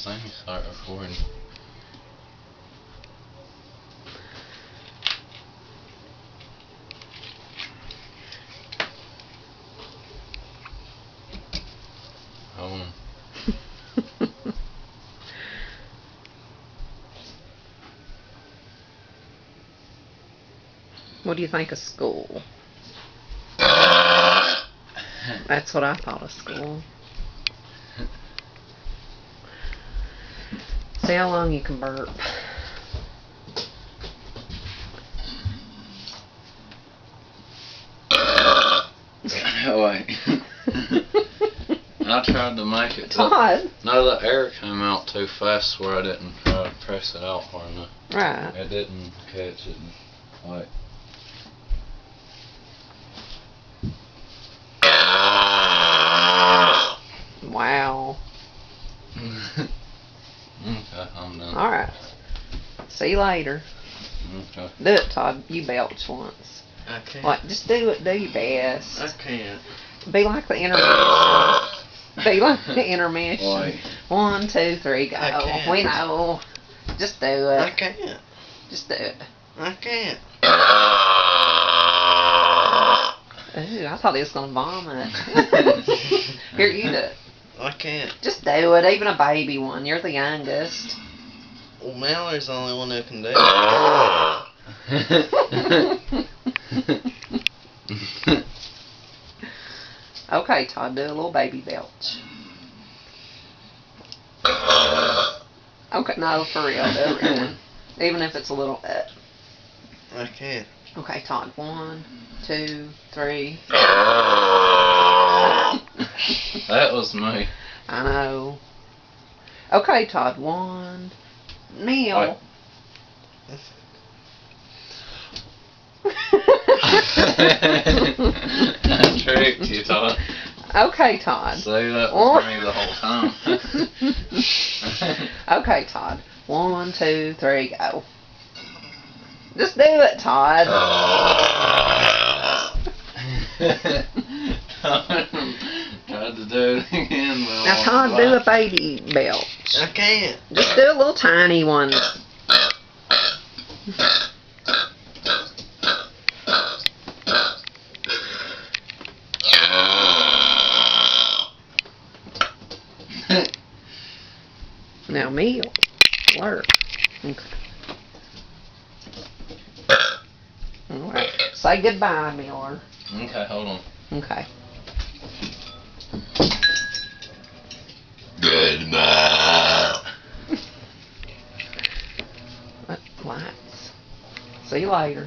thing start recording. Oh. What do you think of school? That's what I thought of school. See how long you can burp. Oh, wait. I tried to make it. Todd. No, the air came out too fast where I didn't try to press it out hard enough. Right. It didn't catch it. Like. Wow. Okay, I'm done. Alright. See you later. Okay. Do it, Todd. You belch once. I can't. Like, just do it. Do your best. I can't. Be like the intermission. Be like the intermission. Why? 1, 2, 3, go. I can't. We know. Just do I it. can't. Just do it. I can't. Ooh, I thought he was gonna vomit. Here, you do it. I can't. Just do it. Even a baby one. You're the youngest. Well, Mallory's the only one who can do it. Okay, Todd, do a little baby belch. Okay, no, for real, do a real one. Even if it's a little. I can't. Okay, Todd, 1, 2, 3. That was me. I know. Okay, Todd, 1. Neil. I tricked you, Todd. Okay, Todd. See, that was me the whole time. Okay, Todd. 1, 2, 3, go. Just do it, Todd. Tried to do it again. Now, Todd, do a baby belch. I can't. Just do a little tiny one. Now, meal. Work. Okay. Alright. Say goodbye, Miller. Okay, hold on. Okay. Goodbye. Lights. See you later.